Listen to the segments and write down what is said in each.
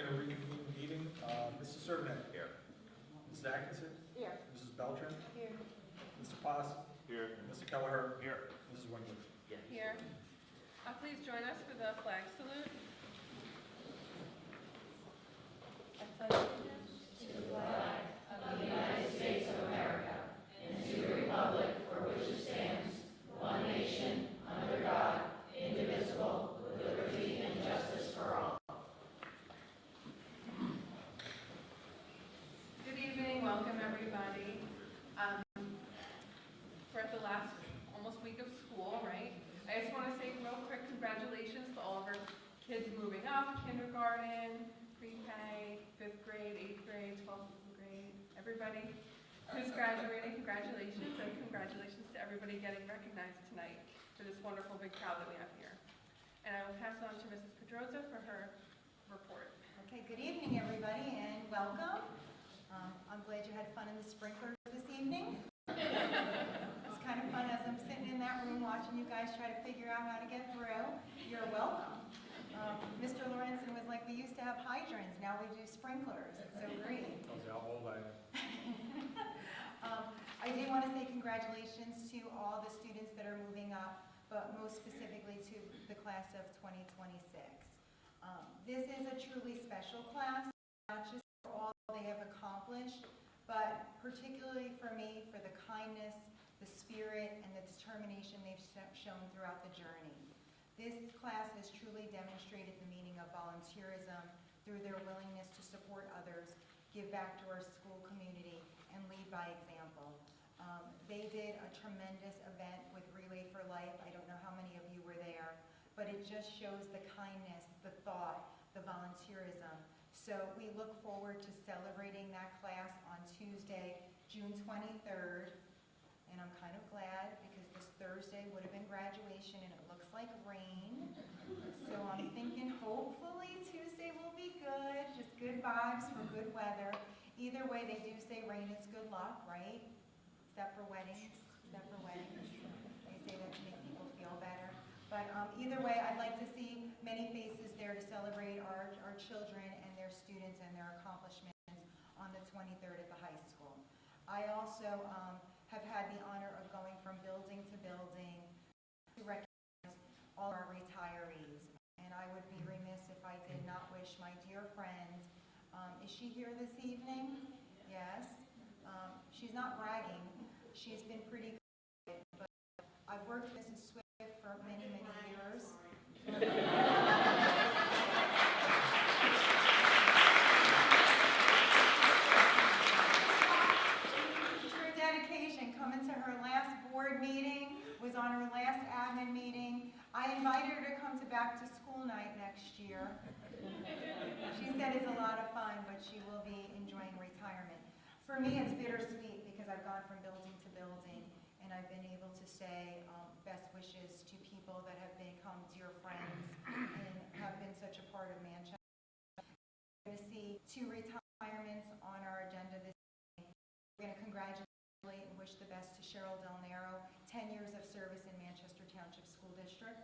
to reconvene the meeting. Mrs. Servant. Here. Mrs. Atkinson. Here. Mrs. Beltran. Here. Mr. Paz. Here. Mr. Kelleher. Here. Mrs. Wingwood. Here. Please join us for the flag salute. I pledge allegiance to the flag of the United States of America and to the republic for which it stands, one nation, under God, indivisible, with liberty and justice for all. Good evening. Welcome, everybody. We're at the last almost week of school, right? I just want to say real quick congratulations to all of our kids moving up, kindergarten, pre-K, 5th grade, 8th grade, 12th grade, everybody who's graduating, congratulations, and congratulations to everybody getting recognized tonight for this wonderful big crowd that we have here. And I will pass it on to Mrs. Pedroza for her report. Okay, good evening, everybody, and welcome. I'm glad you had fun in the sprinklers this evening. It's kind of fun as I'm sitting in that room watching you guys try to figure out how to get through. You're welcome. Mr. Lorenzen was like, we used to have hydrants, now we do sprinklers. It's so great. Tells you how old I am. I do want to say congratulations to all the students that are moving up, but most specifically to the class of 2026. This is a truly special class, not just for all they have accomplished, but particularly for me, for the kindness, the spirit, and the determination they've shown throughout the journey. This class has truly demonstrated the meaning of volunteerism through their willingness to support others, give back to our school community, and lead by example. They did a tremendous event with Relay for Life. I don't know how many of you were there, but it just shows the kindness, the thought, the volunteerism. So we look forward to celebrating that class on Tuesday, June 23rd. And I'm kind of glad because this Thursday would have been graduation and it looks like rain. So I'm thinking hopefully Tuesday will be good, just good vibes for good weather. Either way, they do say rain is good luck, right? Except for weddings. Except for weddings. They say that to make people feel better. But either way, I'd like to see many faces there to celebrate our children and their students and their accomplishments on the 23rd at the high school. I also have had the honor of going from building to building to recognize all our retirees. And I would be remiss if I did not wish my dear friend, is she here this evening? Yes. She's not bragging. She's been pretty good, but I've worked with Mrs. Swift for many, many years. Her dedication, coming to her last board meeting, was on her last admin meeting. I invited her to come to back to school night next year. She said it's a lot of fun, but she will be enjoying retirement. For me, it's bittersweet because I've gone from building to building, and I've been able to say best wishes to people that have become dear friends and have been such a part of Manchester. We're going to see 2 retirements on our agenda this evening. We're going to congratulate and wish the best to Cheryl Del Nero, 10 years of service in Manchester Township School District.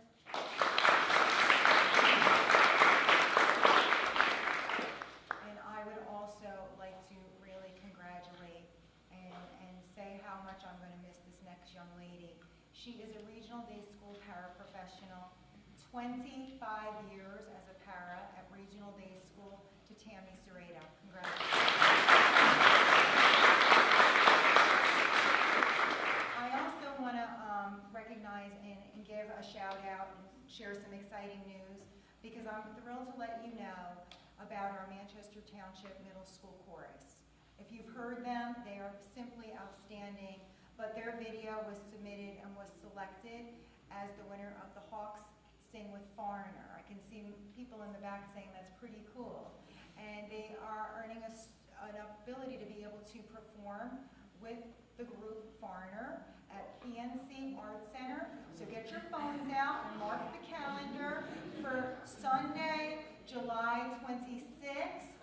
And I would also like to really congratulate and say how much I'm going to miss this next young lady. She is a regional day school paraprofessional, 25 years as a para at regional day school, to Tammy Serrata. Congratulations. I also want to recognize and give a shout out and share some exciting news because I'm thrilled to let you know about our Manchester Township Middle School Chorus. If you've heard them, they are simply outstanding, but their video was submitted and was selected as the winner of the Hawks Sing with Foreigner. I can see people in the back saying that's pretty cool. And they are earning an ability to be able to perform with the group Foreigner at PNC Art Center. So get your phones out and mark the calendar for Sunday, July 26th.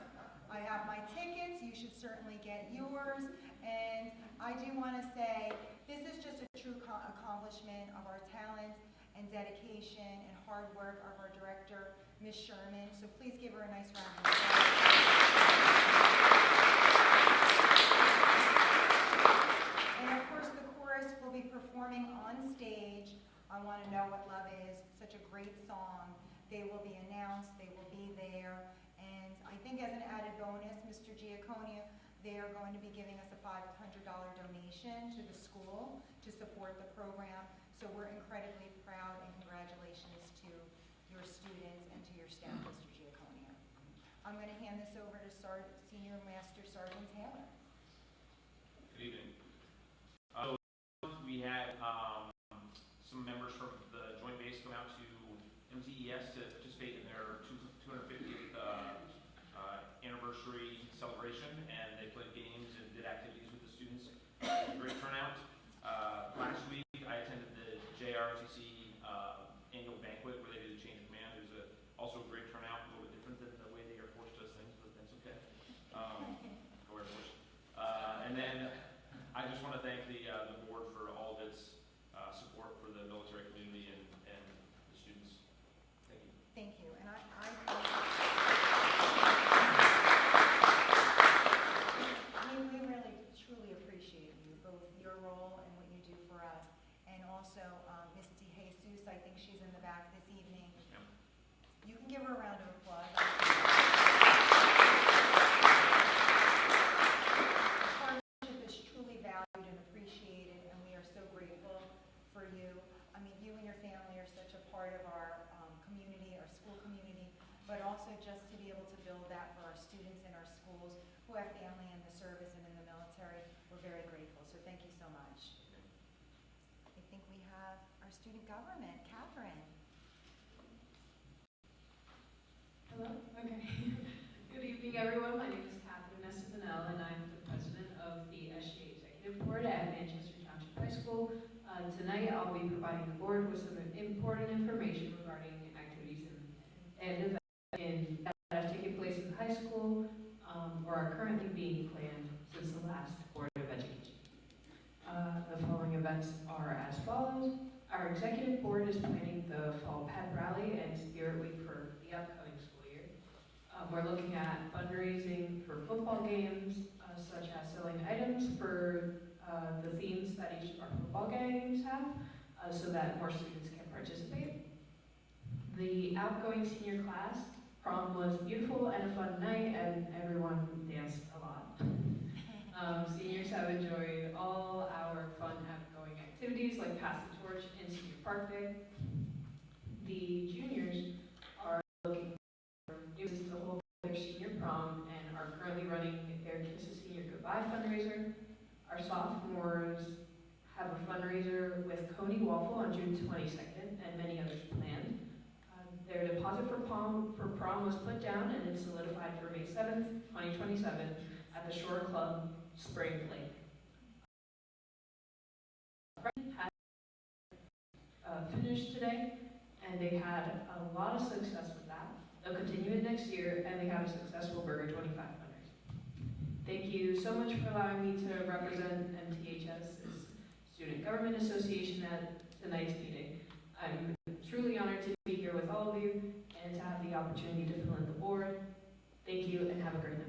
I have my tickets. You should certainly get yours. And I do want to say this is just a true accomplishment of our talent and dedication and hard work of our director, Ms. Sherman, so please give her a nice round of applause. And of course, the chorus will be performing on stage I Want to Know What Love Is, such a great song. They will be announced, they will be there, and I think as an added bonus, Mr. Giaconia, they are going to be giving us a $500 donation to the school to support the program. So we're incredibly proud, and congratulations to your students and to your staff, Mr. Giaconia. I'm going to hand this over to Senior Master Sergeant Taylor. Good evening. We had some members from the Joint Base come out to MTES to participate in their 250th anniversary celebration, and they played games and did activities with the students. It was a great turnout. Last week, I attended the JROTC annual banquet where they did a change of command. It was also a great turnout, a little bit different than the way the Air Force does things, but that's okay. Go Air Force. And then I just want to thank the board for all of its support for the military community and the students. Thank you. Thank you. And we really, truly appreciate you, both your role and what you do for us. And also, Ms. DeJesus, I think she's in the back this evening. Yes, ma'am. You can give her a round of applause. Partnership is truly valued and appreciated, and we are so grateful for you. I mean, you and your family are such a part of our community, our school community, but also just to be able to build that for our students in our schools who have family in the service and in the military. We're very grateful, so thank you so much. I think we have our student government, Catherine. Hello? Okay. Good evening, everyone. My name is Catherine Espinel, and I'm the president of the SGA Executive Board at Manchester Township High School. Tonight, I'll be providing the board with some important information regarding activities and events that have taken place in the high school or are currently being planned since the last Board of Education. The following events are as follows. Our executive board is planning the fall pep rally and spirit week for the upcoming school year. We're looking at fundraising for football games, such as selling items for the themes that each of our football games have, so that more students can participate. The outgoing senior class prom was beautiful and a fun night, and everyone danced a lot. Seniors have enjoyed all our fun outgoing activities like Pass the Torch and Senior Park Day. The juniors are looking for new ways to hold their senior prom and are currently running their Kiss a Senior Goodbye fundraiser. Our sophomores have a fundraiser with Coney Waffle on June 22nd and many others planned. Their deposit for prom was put down and it's solidified for May 7th, 2027 at the Shore Club Spring Lake. Finished today, and they had a lot of success with that. They'll continue it next year, and they have a successful Burger 25 fundraiser. Thank you so much for allowing me to represent MTHS's Student Government Association at tonight's meeting. I'm truly honored to be here with all of you and to have the opportunity to fill in the board. Thank you, and have a great night.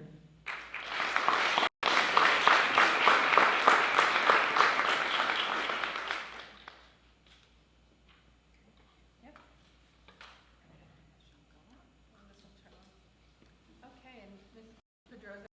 Okay, and Ms. Pedroza.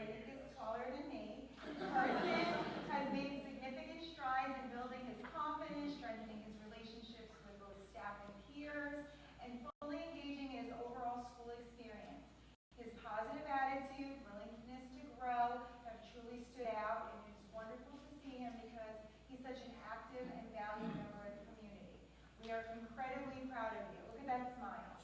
I think is taller than me. Carson has made significant strides in building his confidence, strengthening his relationships with both staff and peers, and fully engaging in his overall school experience. His positive attitude, willingness to grow have truly stood out, and it's wonderful to see him because he's such an active and valued member of the community. We are incredibly proud of you. Look at that smile.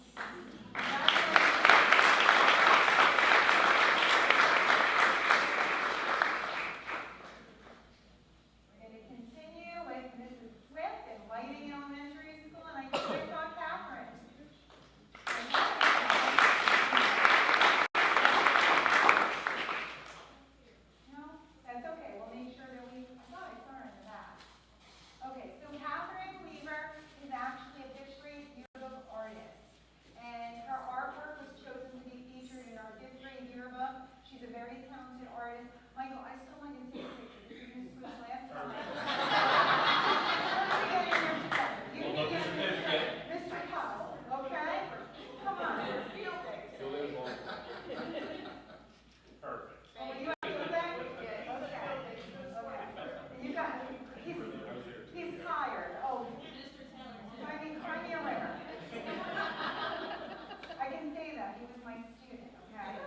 We're going to continue with Mrs. Swift in Whiting Elementary School, and I think I saw Catherine. No? That's okay. We'll make sure that I thought I saw her in the back. Okay, so Catherine Weaver is actually a fifth grade yearbook artist, and her artwork was chosen to be featured in our fifth grade yearbook. She's a very talented artist. Michael, I still want you to take a picture. This is Miss Swift's last time. Mr. Cup, okay? Come on, field day. Perfect. Oh, you have to do that? Okay. You got, he's tired. Oh. Cry me a river. I can say that, he was my student, okay?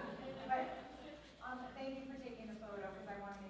But thank you for taking the photo because I want to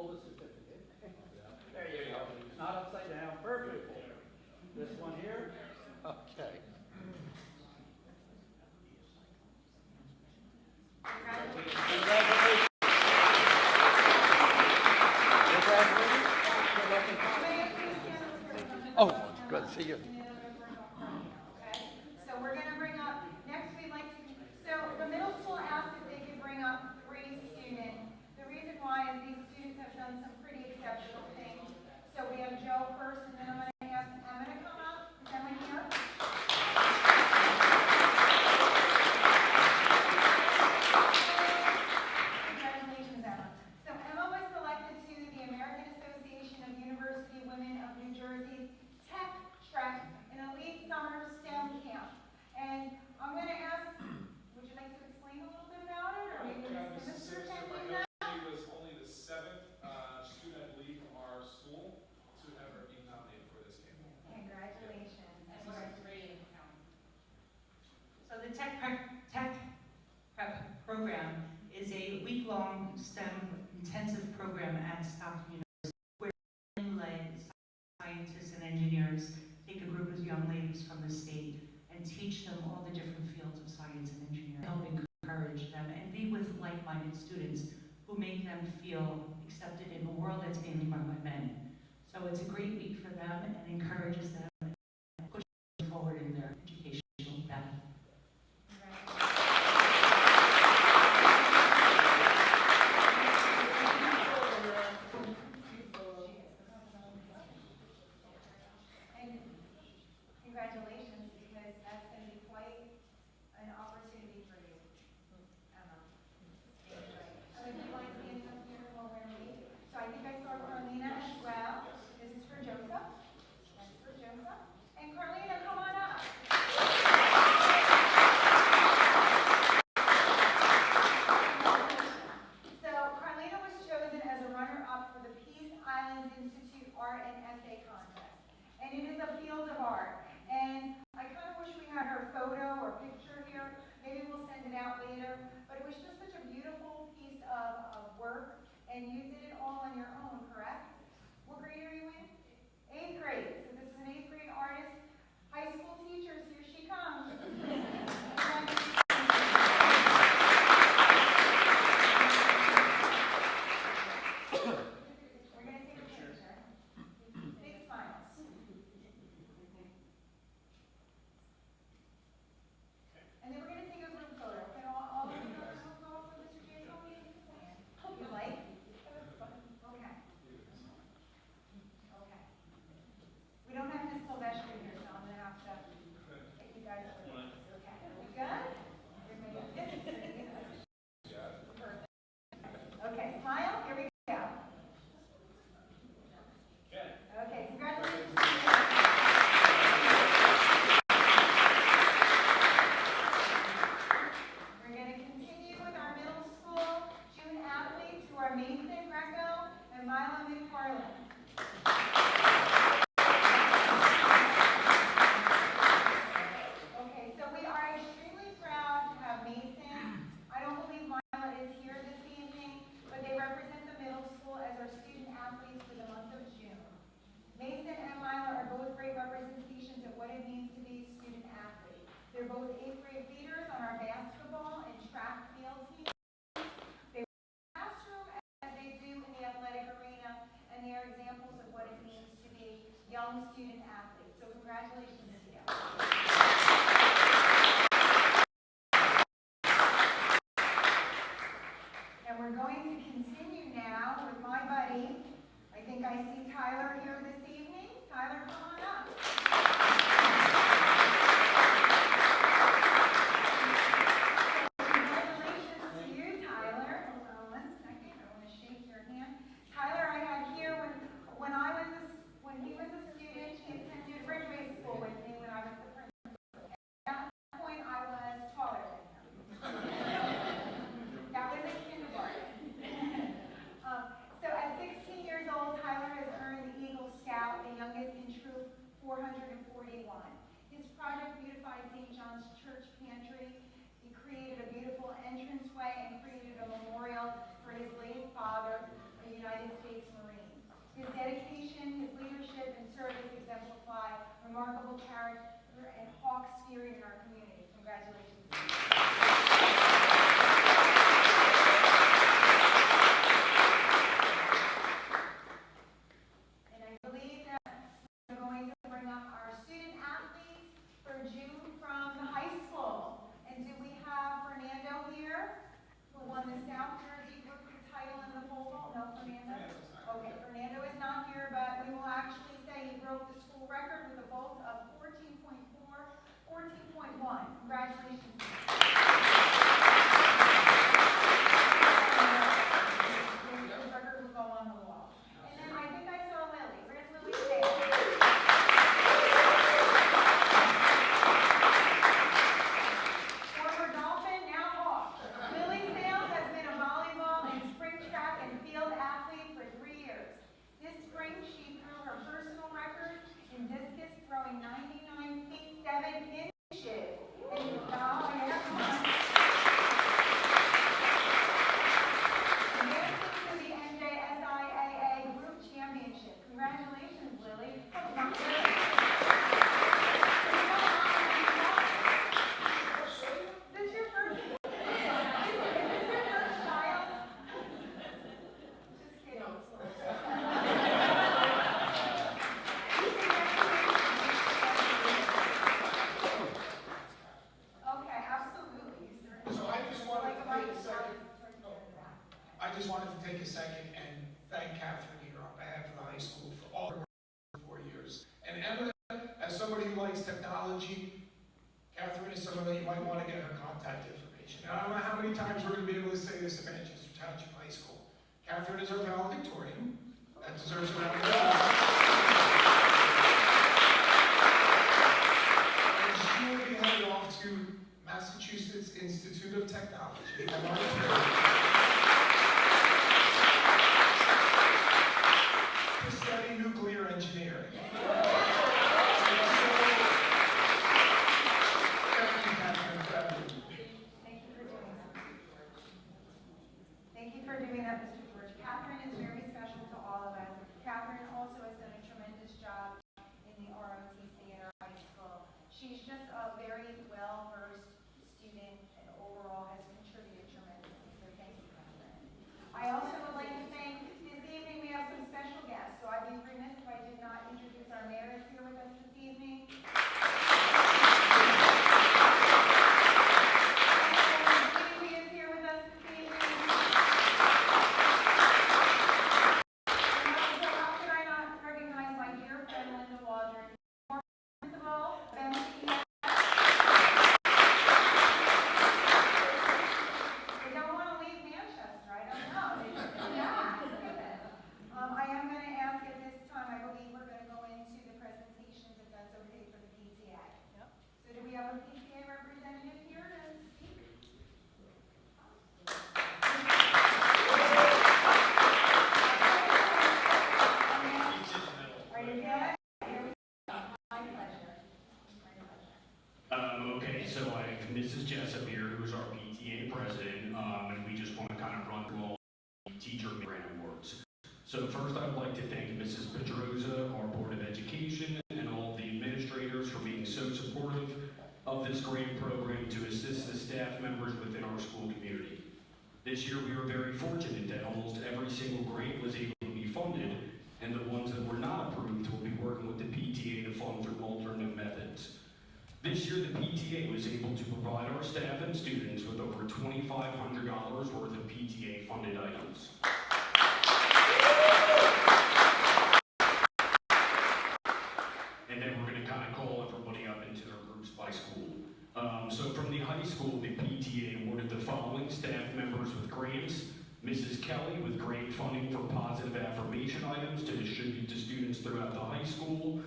hold the certificate. There you go. Not upside down. Perfect. This one here. Okay. Congratulations. Oh, good to see you. Okay, so we're going to bring up, next we'd like to, so the middle school asked if they could bring up 3 students. The reason why is these students have done some pretty exceptional things. So we have Joe first, and then I'm going to ask Emma to come up. Is Emma here? Congratulations, Emma. So Emma was selected to the American Association of University Women of New Jersey's Tech Trek, an elite summer STEM camp. And I'm going to ask, would you like to explain a little bit about it, or maybe Mr. Sinister can do that? She was only the 7th student, I believe, from our school to ever be nominated for this game. Congratulations. So the Tech Prep program is a week-long STEM intensive program at Stockton University where led scientists and engineers take a group of young ladies from the state and teach them all the different fields of science and engineering, help encourage them and be with like-minded students who make them feel accepted in a world that's mainly run by men. So it's a great week for them and encourages them and pushes them forward in their educational path. And congratulations, because that's going to be quite an opportunity for you, Emma. Emma, do you want to stand up here while we're reading? So I think I saw Carlina as well. This is for Joseph. That's for Joseph. And Carlina, come on up. So Carlina was chosen as a runner-up for the Peace Islands Institute Art and Essay Contest. And it is a field of art. And I kind of wish we had her photo or picture here. Maybe we'll send it out later. But it was just such a beautiful piece of work. And you did it all on your own, correct? What grade are you in? 8th grade. So this is an 8th grade artist. High school teachers, here she comes. We're going to take a picture. Big smiles. And then we're going to take a group photo. Can all of you go to a group photo for Mr. Jacob? You like? Okay. Okay. We don't have Miss Sylvester here, so I'm going to have to take you guys over. Okay. We good? Everybody's good? Perfect. Okay, smile. Here we go. Okay, congratulations. We're going to continue with our middle school June athletes who are Mason Greco and Mila McFarland. Okay, so we are extremely proud to have Mason. I don't believe Mila is here this evening, but they represent the middle school as our student athletes for the month of June. Mason and Mila are both great representations of what it means to be a student athlete. They're both 8th grade leaders on our basketball and track field team. They work in the classroom as they do in the athletic arena, and they are examples of what it means to be young student athletes. So congratulations to you. And we're going to continue now with my buddy. I think I see Tyler here this evening. Tyler, come on up. Congratulations to you, Tyler. Hold on one second. I want to shake your hand. Tyler, I had here when he was a student, he attended Ridgeway School with me when I was the principal. At that point, I was taller than him. That was a kindergarten. So at 16 years old, Tyler has earned the Eagle Scout, the youngest in Troop 441. His project beautified St. John's Church Pantry. He created a beautiful entranceway and created a memorial for his late father, a the United States Marine. His dedication, his leadership, and service exemplify remarkable character and hawk spirit in our community. Congratulations. And I believe that we're going to bring up our student athletes for June from the high school. And do we have Fernando here, who won the South Jersey group title in the pole vault? No, Fernando? Okay, Fernando is not here, but we will actually say he broke the school record with a vault of 14.4, 14.1. Congratulations. His record will go on the wall. And then I think I saw Lily. Where's Lily Sales? Former Dolphin, now Hawk. Lily Sales has been a volleyball and spring track and field athlete for 3 years. This spring, she threw her personal record in discus, throwing 99 feet 7 inches. And come on. Advancing to the NJSIAA Group Championship. Congratulations, Lily. Come on. Is this your first? Is this your first child? Just kidding. Okay, absolutely. So I just wanted to take a second. I just wanted to take a second and thank Catherine here on behalf of the high school for all her work for 4 years. And Emma, as somebody who likes technology, Catherine is someone that you might want to get her contact information. And I don't know how many times we're going to be able to say this at Manchester Township High School. Catherine is our valedictorian. That deserves a round of applause. And she will be headed off to Massachusetts Institute of Technology. To study nuclear engineering. Thank you, Catherine, for everything. Thank you for doing that. Thank you for doing that, Mr. George. Catherine is very special to all of us. Catherine also has done a tremendous job in the ROTC at our high school. She's just a very well-versed student and overall has contributed tremendously, so thank you, Catherine. I also would like to thank, this evening we have some special guests, so I'd be remiss if I did not introduce our mayor is here with us this evening. Amy is here with us this evening. And also, how could I not recognize my dear friend Linda Waldron, former principal of MTSD. They don't want to leave Manchester, I don't know. They just do not. Look at this. I am going to ask at this time, I believe we're going to go into the presentations, if that's okay for the PTA. Yep. So do we have a PTA representative here to speak? Are you good? My pleasure. Okay, so I have Mrs. Jessup here, who's our PTA president, and we just want to kind of run through all the teacher grant awards. So first, I'd like to thank Mrs. Pedroza, our Board of Education, and all the administrators for being so supportive of this grant program to assist the staff members within our school community. This year, we were very fortunate that almost every single grant was able to be funded, and the ones that were not approved will be working with the PTA to fund through alternative methods. This year, the PTA was able to provide our staff and students with over $2,500 worth of PTA funded items. And then we're going to kind of call everybody up into their groups by school. So from the high school, the PTA awarded the following staff members with grants. Mrs. Kelly with grant funding for positive affirmation items to distribute to students throughout the high school.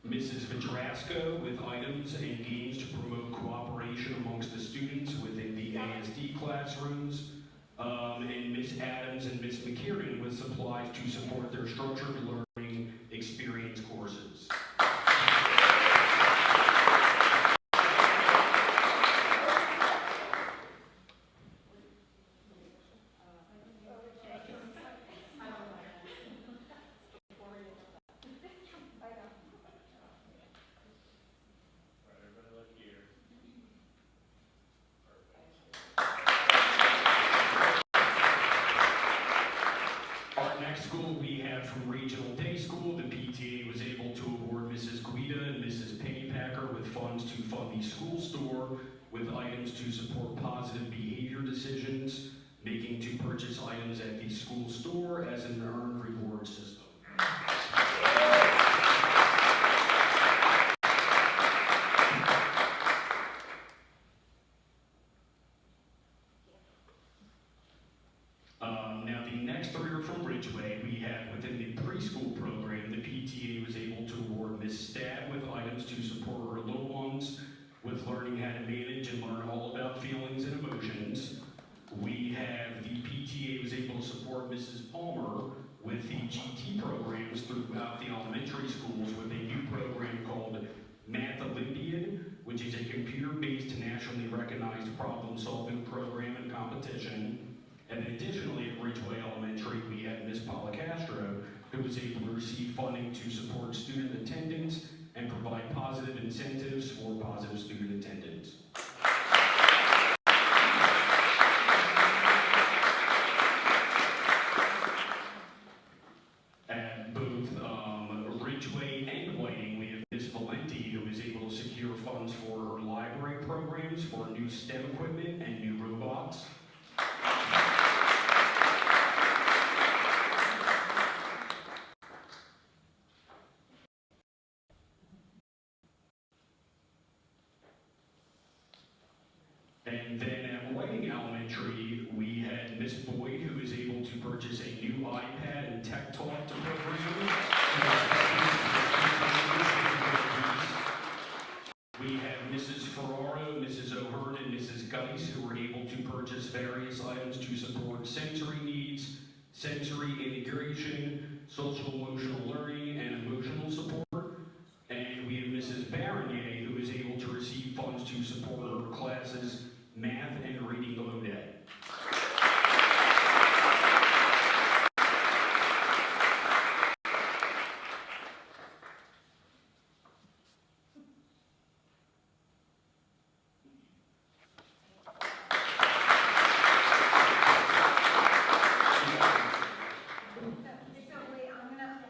Mrs. Vidrasco with items and games to promote cooperation amongst the students within the ASD classrooms. And Ms. Adams and Ms. McKiernan with supplies to support their structured learning experience courses. positive behavior decisions, making to purchase items at the school store as an earned reward system. Now the next three are from Ridgeway. We have within the preschool program, the PTA was able to award Miss Stat with items to support her little ones with learning how to manage and learn all about feelings and emotions. We have the PTA was able to support Mrs. Palmer with the GT programs throughout the elementary schools with a new program called Math Olympiad, which is a computer-based nationally recognized problem-solving program and competition. And additionally, at Ridgeway Elementary, we have Ms. Policastro, who was able to receive funding to support student attendance and provide positive incentives for positive student attendance. At both Ridgeway and Whiting, we have Ms. Valenti, who was able to secure funds for her library programs for new STEM equipment and new robots. And then at Whiting Elementary, we had Miss Boyd, who was able to purchase a new iPad and Tech Talk to program. We have Mrs. Ferraro, Mrs. O'Hearn, and Mrs. Geis, who were able to purchase various items to support sensory needs, sensory integration, social emotional learning, and emotional support. And we have Mrs. Baronier, who is able to receive funds to support her classes, math and reading below day.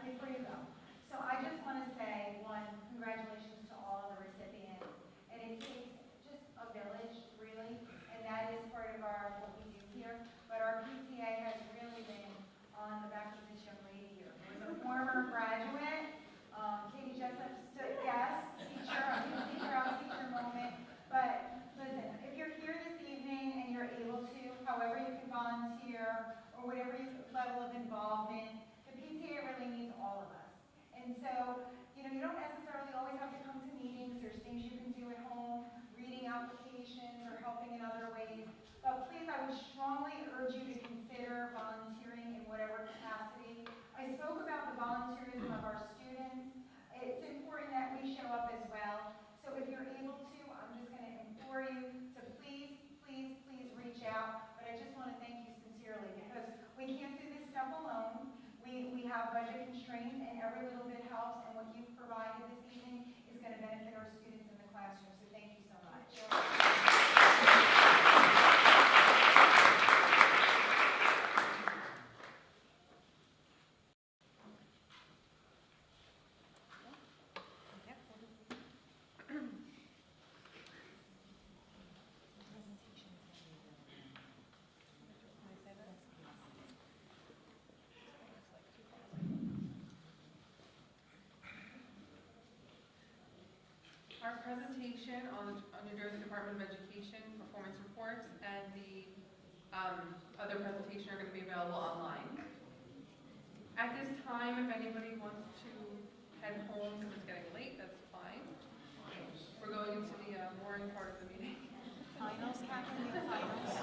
Before you go, so I just want to say, one, congratulations to all of the recipients. And it takes just a village, really, and that is part of what we do here. But our PTA has really been on the back of this young lady here. Who's a former graduate, Katie Jessup stood, yes, teacher, I'm going to teacher out teacher moment. But listen, if you're here this evening and you're able to, however you can volunteer or whatever level of involvement, the PTA really needs all of us. And so, you don't necessarily always have to come to meetings. There's things you can do at home, reading applications or helping in other ways. But please, I would strongly urge you to consider volunteering in whatever capacity. I spoke about the volunteerism of our students. It's important that we show up as well. So if you're able to, I'm just going to implore you to please, please, please reach out. But I just want to thank you sincerely because we can't do this stuff alone. We have budget constraints and every little bit helps, and what you've provided this evening is going to benefit our students in the classroom, so thank you so much. Our presentation on the New Jersey Department of Education performance reports and the other presentation are going to be available online. At this time, if anybody wants to head home because it's getting late, that's fine. We're going into the boring part of the meeting. Finals, Catherine, your finals.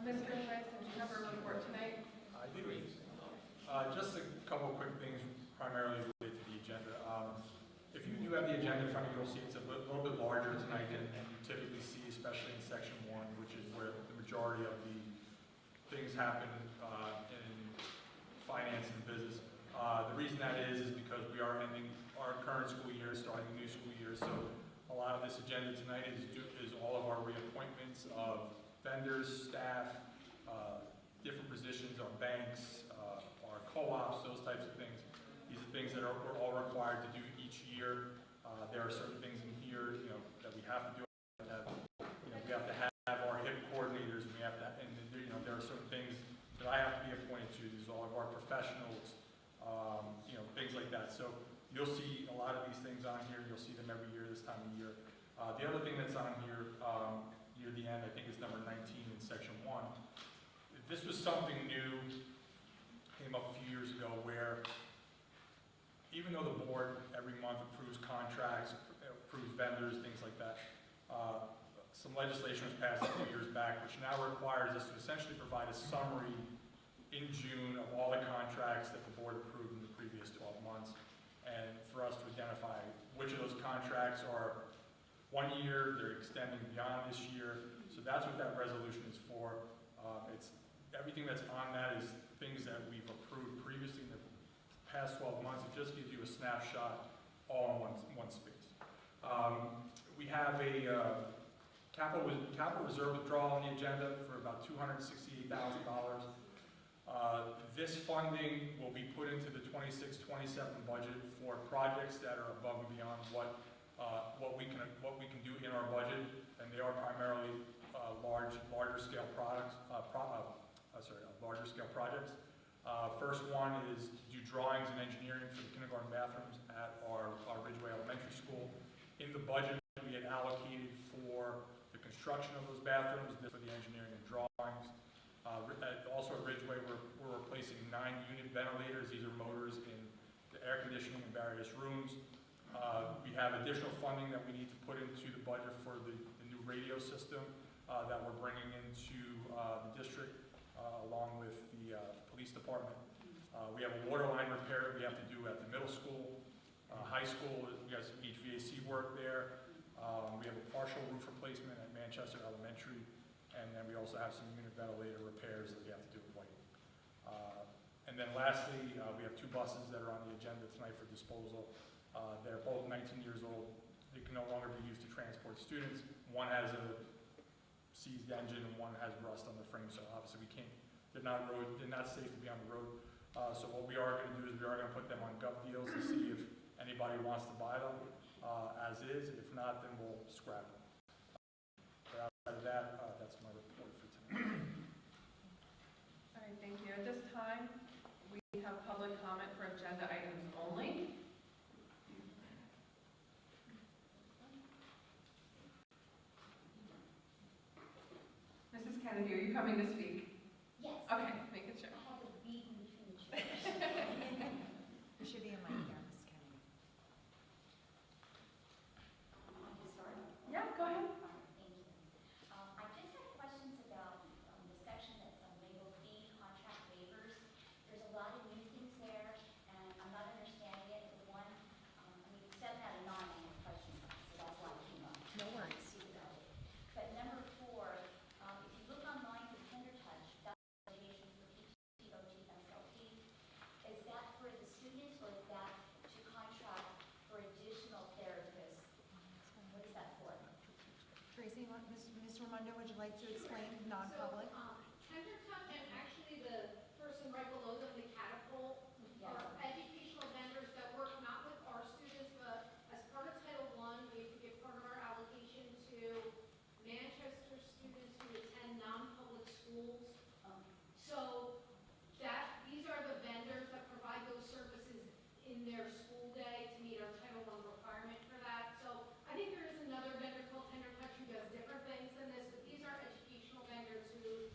Mr. Rice, did you have a report tonight? I do. Just a couple quick things, primarily related to the agenda. If you have the agenda in front of you, you'll see it's a little bit larger tonight than you typically see, especially in section 1, which is where the majority of the things happen in finance and business. The reason that is because we are ending our current school year, starting a new school year, so a lot of this agenda tonight is all of our reappointments of vendors, staff, different positions, our banks, our co-ops, those types of things. These are things that we're all required to do each year. There are certain things in here, that we have to do. We have to have our HIP coordinators, and there are certain things that I have to be appointed to. These are all of our professionals, things like that. So you'll see a lot of these things on here. You'll see them every year this time of year. The other thing that's on here near the end, I think is number 19 in section 1. This was something new, came up a few years ago, where even though the board every month approves contracts, approves vendors, things like that, some legislation was passed a few years back, which now requires us to essentially provide a summary in June of all the contracts that the board approved in the previous 12 months, and for us to identify which of those contracts are 1 year, they're extending beyond this year. So that's what that resolution is for. It's everything that's on that is things that we've approved previously in the past 12 months. It just gives you a snapshot all in one space. We have a capital reserve withdrawal on the agenda for about $268,000. This funding will be put into the 26-27 budget for projects that are above and beyond what we can do in our budget, and they are primarily larger scale projects. First one is to do drawings and engineering for the kindergarten bathrooms at our Ridgeway Elementary School. In the budget, we had allocated for the construction of those bathrooms, for the engineering and drawings. Also at Ridgeway, we're replacing 9-unit ventilators. These are motors in the air conditioning in various rooms. We have additional funding that we need to put into the budget for the new radio system that we're bringing into the district along with the police department. We have a water line repair that we have to do at the middle school. High school, we have some HVAC work there. We have a partial roof replacement at Manchester Elementary, and then we also have some unit ventilator repairs that we have to do at White. And then lastly, we have 2 buses that are on the agenda tonight for disposal. They're both 19 years old. They can no longer be used to transport students. One has a seized engine and one has rust on the frame, so obviously they're not safe to be on the road. So what we are going to do is we are going to put them on gov deals to see if anybody wants to buy them as is. If not, then we'll scrap them. But outside of that, that's my report for tonight. All right, thank you. At this time, we have public comment for agenda items only. Mrs. Kennedy, are you coming to speak? Yes. Okay, make it sure. I have to beat in between the chairs. There should be a mic there, Ms. Kennedy. Want to start? Yeah, go ahead. All right, thank you. I just have questions about the section that's labeled B, contract waivers. There's a lot of new things there, and I'm not understanding it. The one, we set that a 9, I have questions on, so that's why I came up. No worries. But number 4, if you look online for Tender Touch, that's education for PT, OT, SLP. Is that for the students or is that to contract for additional therapists? What is that for? Tracy, Ms. Raimondo, would you like to explain non-public? Tender Touch and actually the person right below them, the Catapult, are educational vendors that work not with our students, but as part of Title I, we have to give part of our allocation to Manchester students who attend non-public schools. So these are the vendors that provide those services in their school day to meet our Title I requirement for that. So I think there is another vendor called Tender Touch who does different things than this, but these are educational vendors who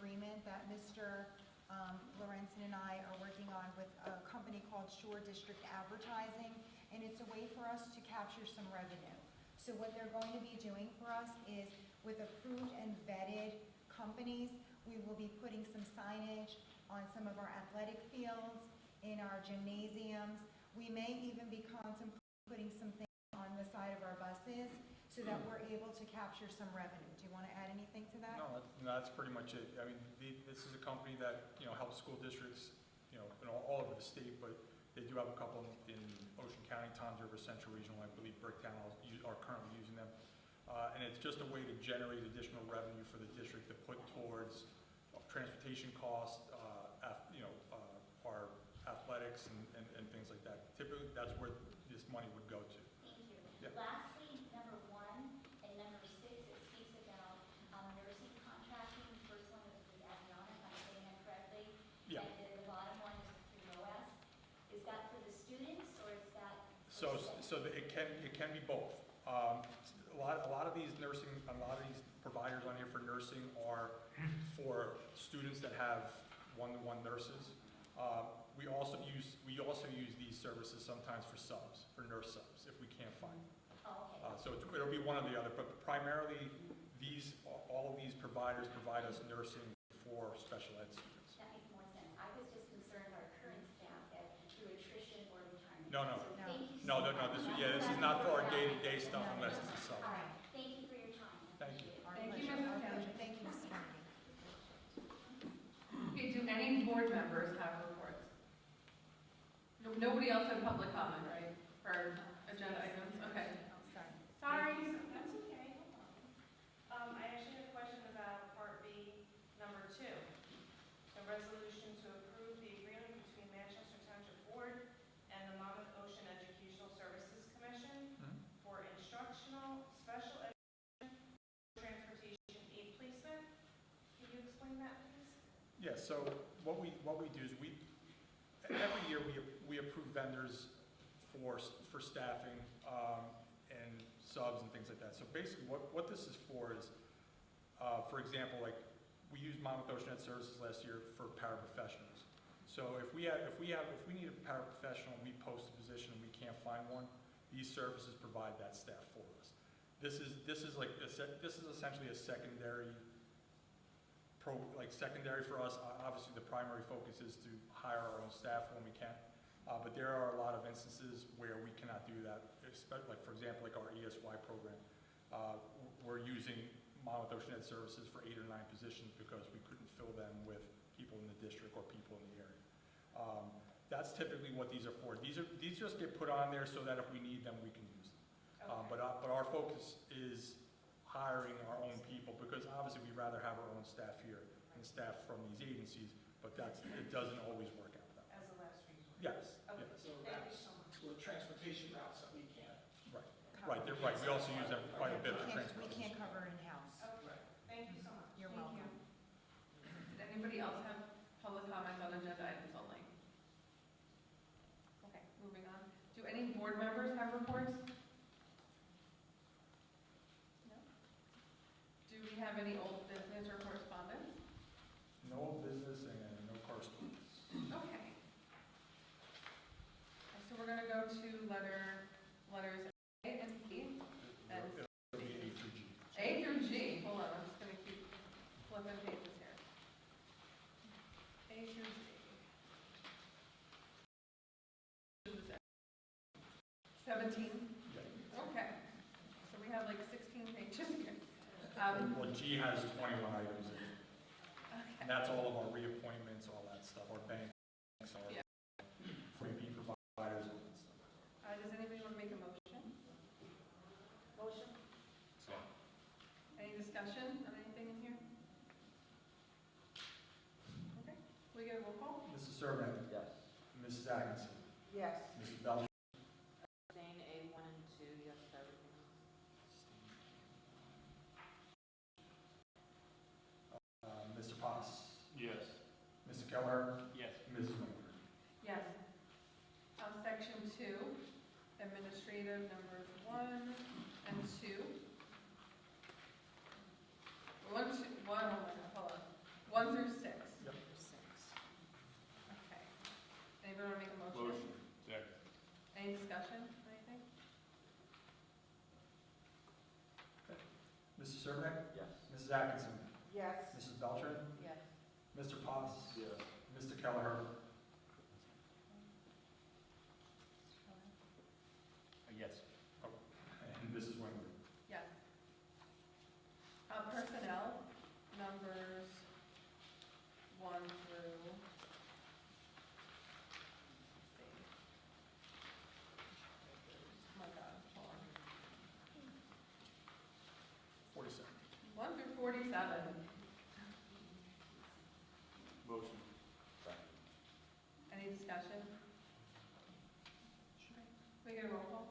agreement that Mr. Lorenzen and I are working on with a company called Shore District Advertising, and it's a way for us to capture some revenue. So what they're going to be doing for us is, with approved and vetted companies, we will be putting some signage on some of our athletic fields, in our gymnasiums. We may even be contemplating putting some things on the side of our buses so that we're able to capture some revenue. Do you want to add anything to that? No, that's pretty much it. I mean, this is a company that, helps school districts, in all over the state, but they do have a couple in Ocean County, Toms River, Central Regional, I believe Bricktown are currently using them. And it's just a way to generate additional revenue for the district to put towards transportation costs, our athletics and things like that. Typically, that's where this money would go to. Thank you. Yeah. Lastly, number 1 and number 6, it speaks about nursing contracting. The first one is with Aviana, if I'm saying that correctly. Yeah. And then the bottom one is through OS. Is that for the students or is that? It can be both. A lot of these providers on here for nursing are for students that have one-to-one nurses. We also use these services sometimes for subs, for nurse subs, if we can't find them. Oh, okay. So it'll be one or the other, but primarily all of these providers provide us nursing for special ed students. That makes more sense. I was just concerned our current staff that through attrition or retirement. No. So thank you so No, much. this is not for our day-to-day stuff unless it's a sub. All right. Thank you for your time. Thank you. Our Thank you, pleasure. Mrs. Our Kennedy. pleasure. Thank you, Mrs. Kennedy. Okay, do any board members have reports? Nobody else had public comment, right, for agenda items? Okay. Sorry. Sorry. That's okay. I actually have a question about Part B, number 2. The resolution to approve the agreement between Manchester Township Board and the Monmouth Ocean Educational Services Commission for instructional, special education, transportation aid placement. Can you explain that, please? Yeah, so what we do is every year we approve vendors for staffing and subs and things like that. So basically what this is for is, for example, like we used Monmouth Ocean Ed Services last year for paraprofessionals. So if we need a paraprofessional, we post a position and we can't find one, these services provide that staff for us. This is essentially a secondary for us. Obviously, the primary focus is to hire our own staff when we can, but there are a lot of instances where we cannot do that. Especially, like for example, like our ESY program, we're using Monmouth Ocean Ed Services for 8 or 9 positions because we couldn't fill them with people in the district or people in the area. That's typically what these are for. These just get put on there so that if we need them, we can use them. Okay. But our focus is hiring our own people because obviously we'd rather have our own staff here than staff from these agencies, but it doesn't always work out that way. As a last resort. Yes, Okay. yes. So Thank you that's so much. for transportation routes that we can't. Right, they're right. We also use them quite a bit for We transportation. can't cover in-house. Okay. Thank you so much. You're Thank welcome. Did anybody else have public comment on agenda items only? Okay, moving on. Do any board members have reports? No? Do we have any old business or correspondence? No business and no correspondence. Okay. So we're gonna go to letters A and B. And It'll be A through G. A through G. Hold on, I'm just gonna keep flipping pages here. A through G. 17? Okay. So we have like 16 pages here. Well, G has 21 items in it. Okay. And that's all of our reappointments, all that stuff, our banks, our Yeah. freebie providers, all that stuff. Does anybody want to make a motion? Motion? Any discussion on anything in here? Okay. Can we get a roll call? Mrs. Servant? Yes. Mrs. Atkinson? Yes. Mrs. Belcher? Abstain A1 and 2, yes to everything else. Mr. Potts? Yes. Mr. Keller? Yes. Mrs. Winkler? Yes. Section 2, administrative numbers 1 and 2. 1, 2, 1, oh my God, hold on. 1, 1 through 6? Yep. Okay. Anybody want to make a motion? Motion. Second. Any discussion, anything? Mrs. Surbeck? Yes. Mrs. Atkinson? Yes. Mrs. Beltran? Yes. Mr. Potts? Yes. Mr. Kelleher? Yes. And Mrs. Winger? Yes. Personnel, numbers 1 through, oh my God, hold on. 47. 1 through 47. Motion. Any discussion? Can we get a roll call?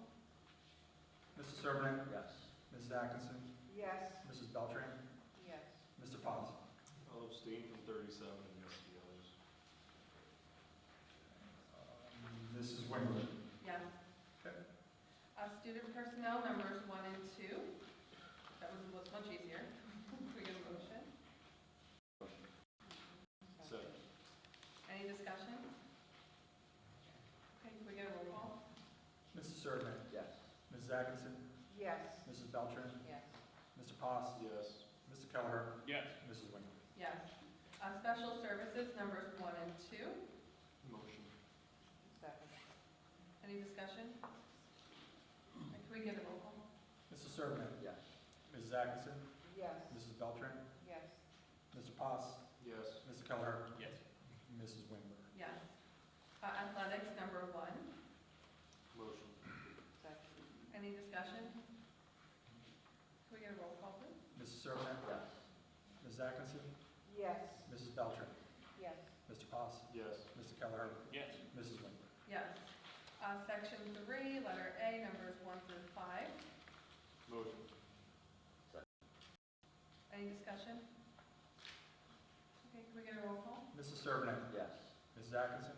Mrs. Surbeck? Yes. Mrs. Atkinson? Yes. Mrs. Beltran? Yes. Mr. Potts? I'll abstain from 37 and yes to the others. Mrs. Winger? Yes. Okay. Student personnel, numbers 1 and 2. That was much easier. Can we get a motion? Second. Any discussion? Okay, can we get a roll call? Mrs. Surbeck? Yes. Mrs. Atkinson? Yes. Mrs. Beltran? Yes. Mr. Potts? Yes. Mr. Kelleher? Yes. Mrs. Winger? Yes. Special services, numbers 1 and 2. Motion. Second. Any discussion? Can we get a roll call? Mrs. Surbeck? Yes. Mrs. Atkinson? Yes. Mrs. Beltran? Yes. Mr. Potts? Yes. Mr. Kelleher? Yes. Mrs. Winger? Yes. Athletics, number 1. Motion. Second. Any discussion? Can we get a roll call, please? Mrs. Surbeck? Yes. Mrs. Atkinson? Yes. Mrs. Beltran? Yes. Mr. Potts? Yes. Mr. Kelleher? Yes. Mrs. Winger? Yes. Section 3, letter A, numbers 1 through 5. Motion. Any discussion? Okay, can we get a roll call? Mrs. Surbeck? Yes. Mrs. Atkinson?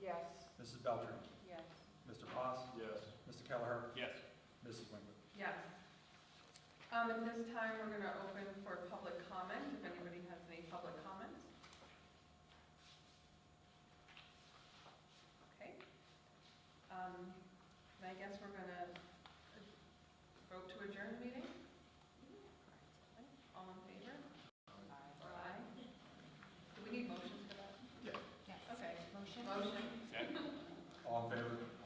Yes. Mrs. Beltran? Yes. Mr. Potts? Yes. Mr. Kelleher? Yes. Mrs. Winger? Yes. At this time, we're going to open for public comment, if anybody has any public comment. Okay. And I guess we're going to vote to adjourn the meeting? All in favor? Aye. Do we need motions for that? Yeah. Yes. Okay. Motion? Motion. All in favor?